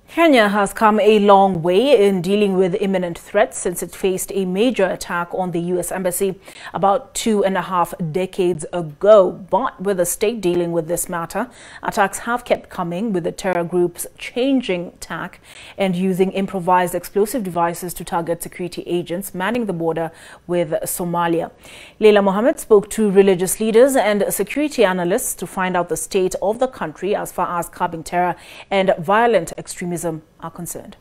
Kenya has come a long way in dealing with imminent threats since it faced a major attack on the U.S. Embassy about 2.5 decades ago. But with the state dealing with this matter, attacks have kept coming, with the terror groups changing tack and using improvised explosive devices to target security agents manning the border with Somalia. Leila Mohammed spoke to religious leaders and security analysts to find out the state of the country as far as curbing terror and violent extremism are concerned.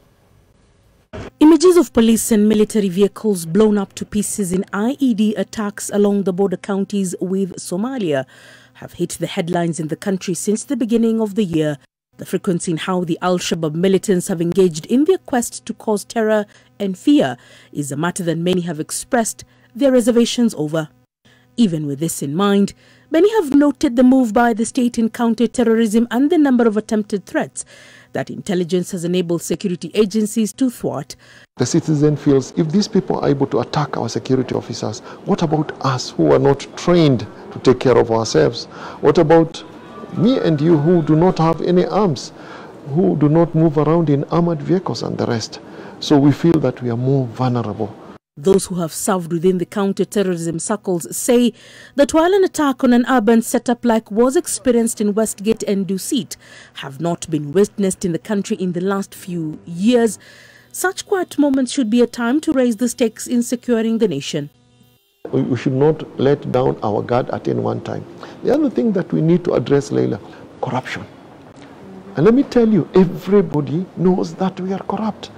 Images of police and military vehicles blown up to pieces in IED attacks along the border counties with Somalia have hit the headlines in the country since the beginning of the year. The frequency in how the Al-Shabaab militants have engaged in their quest to cause terror and fear is a matter that many have expressed their reservations over. Even with this in mind, many have noted the move by the state in counter-terrorism and the number of attempted threats that intelligence has enabled security agencies to thwart. The citizen feels, if these people are able to attack our security officers, what about us who are not trained to take care of ourselves? What about me and you who do not have any arms, who do not move around in armored vehicles and the rest? So we feel that we are more vulnerable. Those who have served within the counter-terrorism circles say that while an attack on an urban setup like was experienced in Westgate and Dusit have not been witnessed in the country in the last few years, such quiet moments should be a time to raise the stakes in securing the nation. We should not let down our guard at any one time. The other thing that we need to address, Leila, corruption. And let me tell you, everybody knows that we are corrupt.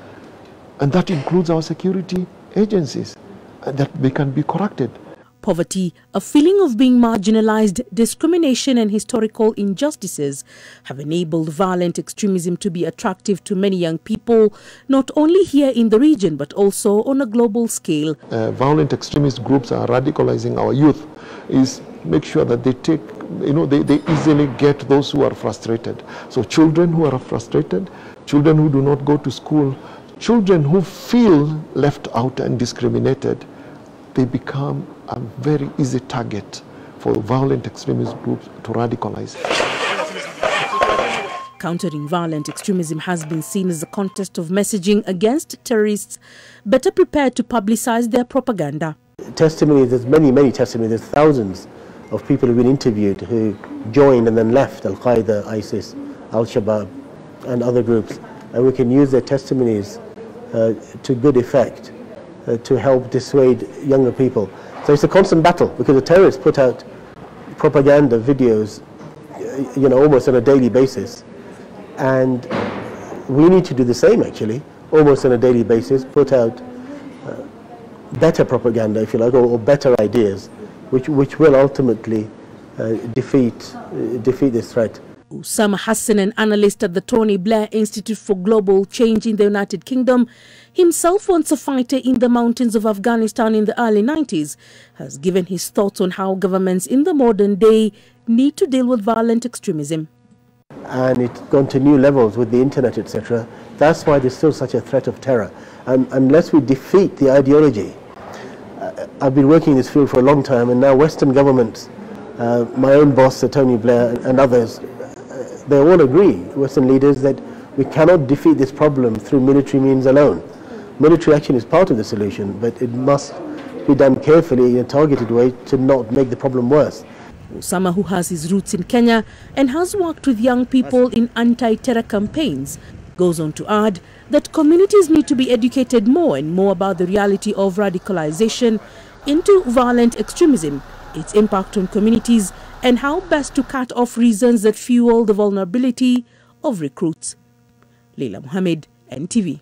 And that includes our security agencies, and that they can be corrected. Poverty, a feeling of being marginalized, discrimination and historical injustices have enabled violent extremism to be attractive to many young people, not only here in the region but also on a global scale. Violent extremist groups are radicalizing our youth. Is make sure that they take, they easily get those who are frustrated. So children who are frustrated, children who do not go to school, children who feel left out and discriminated, they become a very easy target for violent extremist groups to radicalize. Countering violent extremism has been seen as a contest of messaging against terrorists, better prepared to publicize their propaganda. Testimonies, there's many testimonies, there's thousands of people who have been interviewed who joined and then left Al-Qaeda, ISIS, Al-Shabaab and other groups. And we can use their testimonies to good effect to help dissuade younger people. So it's a constant battle because the terrorists put out propaganda videos, almost on a daily basis, and we need to do the same actually, almost on a daily basis, put out better propaganda, if you like, or better ideas, which will ultimately defeat this threat. Usama Hassan, an analyst at the Tony Blair Institute for Global Change in the United Kingdom, himself once a fighter in the mountains of Afghanistan in the early 90s, has given his thoughts on how governments in the modern day need to deal with violent extremism. And it's gone to new levels with the internet, etc. That's why there's still such a threat of terror. And unless we defeat the ideology, I've been working in this field for a long time, and now Western governments, my own boss, Sir Tony Blair, and others, they all agree, Western leaders, that we cannot defeat this problem through military means alone. Military action is part of the solution, but it must be done carefully in a targeted way to not make the problem worse. Usama, who has his roots in Kenya and has worked with young people in anti-terror campaigns, goes on to add that communities need to be educated more and more about the reality of radicalization into violent extremism, its impact on communities, and how best to cut off reasons that fuel the vulnerability of recruits. Leila Mohammed, NTV.